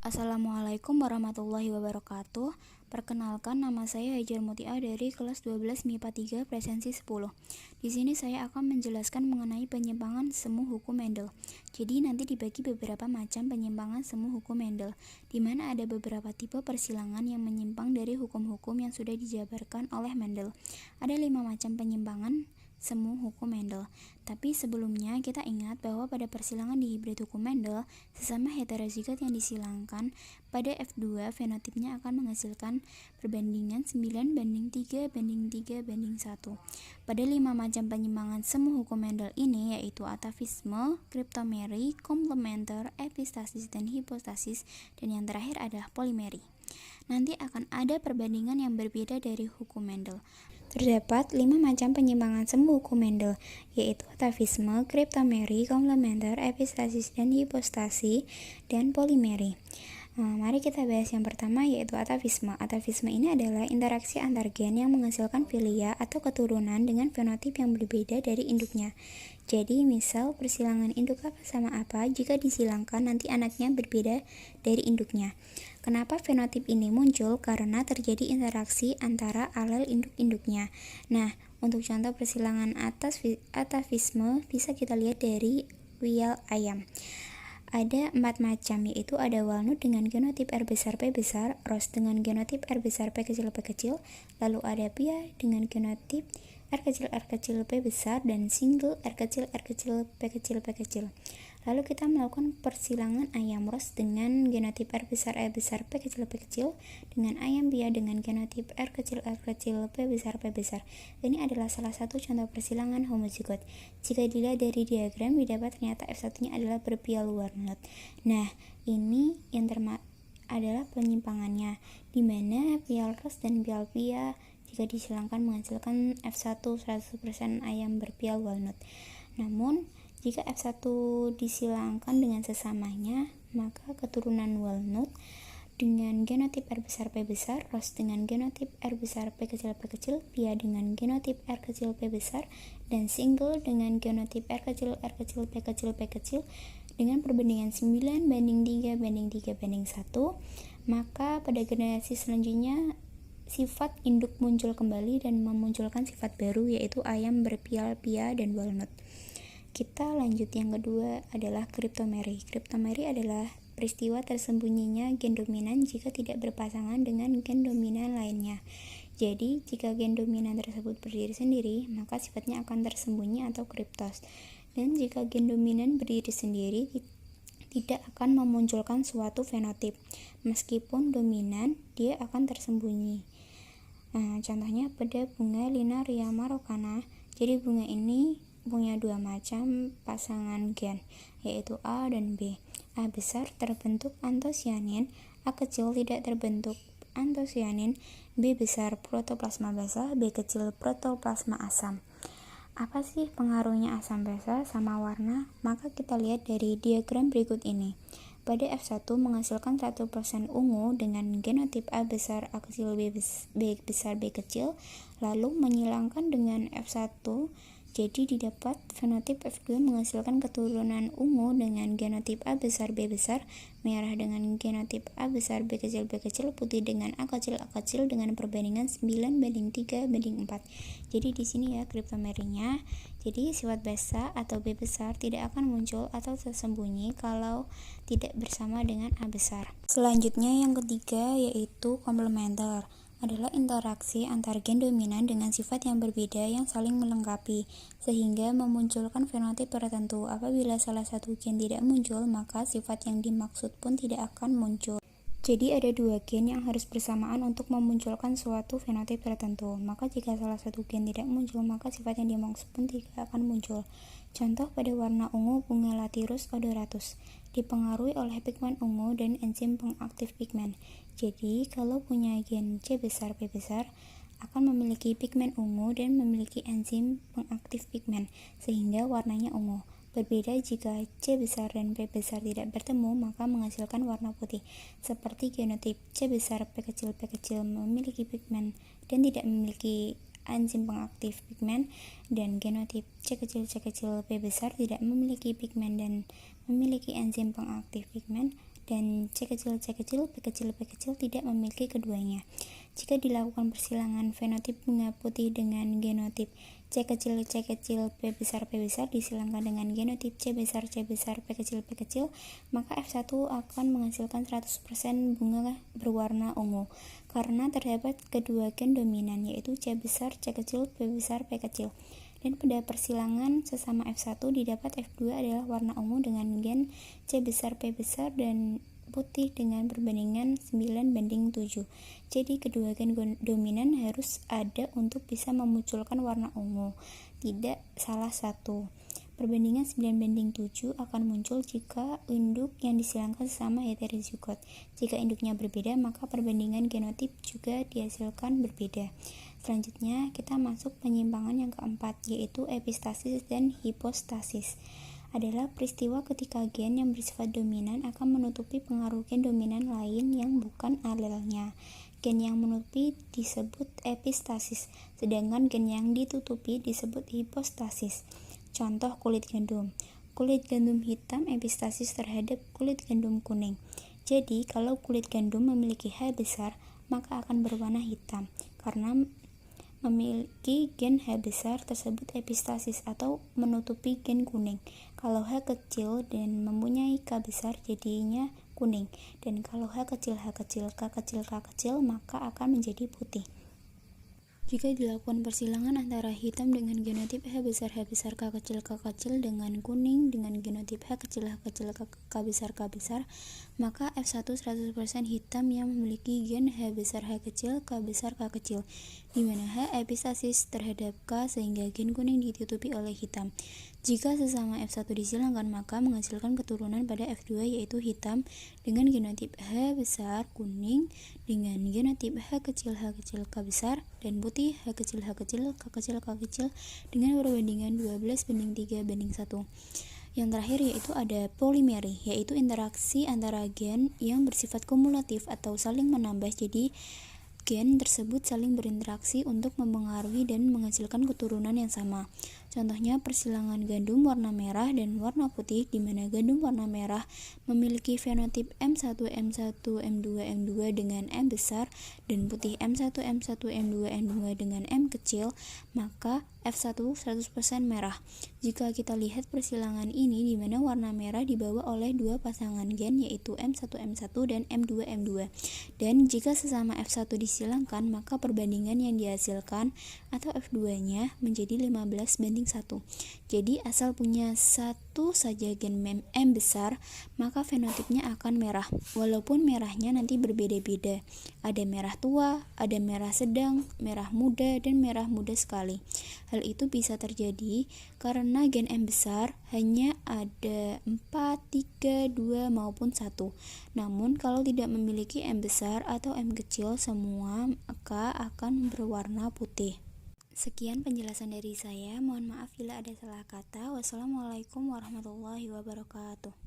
Assalamualaikum warahmatullahi wabarakatuh. Perkenalkan, nama saya Hajar Mutia dari kelas 12 MIPA 3 presensi 10. Di sini saya akan menjelaskan mengenai penyimpangan semu hukum Mendel. Jadi nanti dibagi beberapa macam penyimpangan semu hukum Mendel, di mana ada beberapa tipe persilangan yang menyimpang dari hukum-hukum yang sudah dijabarkan oleh Mendel. Ada 5 macam penyimpangan semu hukum Mendel. Tapi sebelumnya kita ingat bahwa pada persilangan di hibrid hukum Mendel, sesama heterozigot yang disilangkan pada F2 fenotipnya akan menghasilkan perbandingan 9:3:3:1. Pada 5 macam penyimpangan semu hukum Mendel ini yaitu atavisme, kriptomeri, komplementer, epistasis, dan hipostasis, dan yang terakhir adalah polimeri. Nanti akan ada perbandingan yang berbeda dari hukum Mendel. Terdapat 5 macam penyimpangan semu hukum Mendel, yaitu atavisme, kriptomeri, komplementer, epistasis, dan hipostasi, dan polimeri. Mari kita bahas yang pertama, yaitu atavisme. Atavisme ini adalah interaksi antar gen yang menghasilkan filia atau keturunan dengan fenotip yang berbeda dari induknya. Jadi, misal persilangan induk apa sama apa, jika disilangkan nanti anaknya berbeda dari induknya. Kenapa fenotip ini muncul? Karena terjadi interaksi antara alel induk-induknya. Nah, untuk contoh persilangan atavisme bisa kita lihat dari wial ayam. Ada 4 macam, yaitu ada walnut dengan genotip R besar P besar, ros dengan genotip R besar P kecil P kecil, lalu ada pia dengan genotip R kecil P besar, dan single R kecil P kecil P kecil. Lalu kita melakukan persilangan ayam ros dengan genotip R besar P kecil P kecil, dengan ayam pia dengan genotip R kecil P besar P besar. Ini adalah salah satu contoh persilangan homozigot. Jika dilihat dari diagram, didapat ternyata F1-nya adalah berpial walnut. Nah, ini yang adalah penyimpangannya, di mana pial ros dan pial pia jika disilangkan menghasilkan F1 100% ayam berpial walnut. Namun, jika F1 disilangkan dengan sesamanya, maka keturunan walnut dengan genotip R besar P besar, ros dengan genotip R besar P kecil, pia dengan genotip R kecil P besar, dan single dengan genotip R kecil P kecil dengan perbandingan 9:3:3:1, maka pada generasi selanjutnya sifat induk muncul kembali dan memunculkan sifat baru, yaitu ayam berpial pia dan walnut. Kita lanjut, yang kedua adalah kriptomeri. Kriptomeri adalah peristiwa tersembunyinya gen dominan jika tidak berpasangan dengan gen dominan lainnya. Jadi, jika gen dominan tersebut berdiri sendiri, maka sifatnya akan tersembunyi atau kriptos. Dan jika gen dominan berdiri sendiri, tidak akan memunculkan suatu fenotip. Meskipun dominan, dia akan tersembunyi. Contohnya pada bunga Linaria marocana. Jadi bunga ini punya 2 macam pasangan gen, yaitu A dan B. A besar terbentuk antosianin, A kecil tidak terbentuk antosianin, B besar protoplasma basal, B kecil protoplasma asam. Apa sih pengaruhnya asam basa sama warna? Maka kita lihat dari diagram berikut ini. Pada F1 menghasilkan 100% ungu dengan genotip A besar A kecil B besar B kecil, lalu menyilangkan dengan F1, jadi didapat fenotip F2 menghasilkan keturunan ungu dengan genotip A besar B besar, merah dengan genotip A besar B kecil, putih dengan A kecil dengan perbandingan 9:3:4. Jadi di sini ya kriptomerinya. Jadi sifat basa atau B besar tidak akan muncul atau tersembunyi kalau tidak bersama dengan A besar. Selanjutnya yang ketiga yaitu komplementer, adalah interaksi antar gen dominan dengan sifat yang berbeda yang saling melengkapi, sehingga memunculkan fenotip tertentu. Apabila salah satu gen tidak muncul, maka sifat yang dimaksud pun tidak akan muncul. Jadi ada 2 gen yang harus bersamaan untuk memunculkan suatu fenotip tertentu. Maka jika salah satu gen tidak muncul, maka sifat yang dimaksud pun tidak akan muncul. Contoh pada warna ungu bunga Lathyrus odoratus dipengaruhi oleh pigmen ungu dan enzim pengaktif pigmen. Jadi kalau punya gen C besar P besar akan memiliki pigmen ungu dan memiliki enzim pengaktif pigmen sehingga warnanya ungu. Berbeda jika C besar dan P besar tidak bertemu, maka menghasilkan warna putih. Seperti genotip C besar P kecil memiliki pigmen dan tidak memiliki enzim pengaktif pigmen, dan genotip C kecil P besar tidak memiliki pigmen dan memiliki enzim pengaktif pigmen. dan C kecil, P kecil tidak memiliki keduanya. Jika dilakukan persilangan fenotip bunga putih dengan genotip C kecil, P besar, disilangkan dengan genotip C besar, P kecil, maka F1 akan menghasilkan 100% bunga berwarna ungu, karena terdapat kedua gen dominan, yaitu C besar, P besar, P kecil. Dan pada persilangan sesama F1 didapat F2 adalah warna ungu dengan gen C besar, P besar, dan putih dengan perbandingan 9:7. Jadi kedua gen dominan harus ada untuk bisa memunculkan warna ungu, tidak salah satu. Perbandingan 9:7 akan muncul jika induk yang disilangkan sesama heterozigot. Jika induknya berbeda, maka perbandingan genotip juga dihasilkan berbeda. Selanjutnya, kita masuk penyimpangan yang keempat, yaitu epistasis dan hipostasis. Adalah peristiwa ketika gen yang bersifat dominan akan menutupi pengaruh gen dominan lain yang bukan alelnya. Gen yang menutupi disebut epistasis, sedangkan gen yang ditutupi disebut hipostasis. Contoh kulit gandum. Kulit gandum hitam epistasis terhadap kulit gandum kuning. Jadi, kalau kulit gandum memiliki H besar, maka akan berwarna hitam, karena memiliki gen H besar tersebut epistasis atau menutupi gen kuning. Kalau H kecil dan mempunyai K besar jadinya kuning, dan kalau H kecil, K kecil, maka akan menjadi putih. Jika dilakukan persilangan antara hitam dengan genotip H besar, K kecil dengan kuning dengan genotip H kecil, K besar, maka F1 100% hitam yang memiliki gen H besar, K kecil, di mana H epistasis terhadap K sehingga gen kuning ditutupi oleh hitam. Jika sesama F1 disilangkan, maka menghasilkan keturunan pada F2, yaitu hitam dengan genotip H besar kuning dengan genotip H kecil, K besar, dan putih H kecil, K kecil dengan perbandingan 12:3:1. Yang terakhir yaitu ada polimeri, yaitu interaksi antara gen yang bersifat kumulatif atau saling menambah. Jadi gen tersebut saling berinteraksi untuk mempengaruhi dan menghasilkan keturunan yang sama. Contohnya persilangan gandum warna merah dan warna putih, di mana gandum warna merah memiliki fenotip M1, M2 dengan M besar, dan putih M1, M2 dengan M kecil, maka F1 100% merah. Jika kita lihat persilangan ini, di mana warna merah dibawa oleh dua pasangan gen, yaitu M1 dan M2. Dan jika sesama F1 disilangkan, maka perbandingan yang dihasilkan atau F2-nya menjadi 15:1. Jadi asal punya satu saja gen M besar, maka fenotipnya akan merah. Walaupun merahnya nanti berbeda-beda. Ada merah tua, ada merah sedang, merah muda, dan merah muda sekali. Hal itu bisa terjadi karena gen M besar hanya ada 4, 3, 2, maupun 1. Namun kalau tidak memiliki M besar atau M kecil semua, maka akan berwarna putih. Sekian penjelasan dari saya. Mohon maaf bila ada salah kata. Wassalamualaikum warahmatullahi wabarakatuh.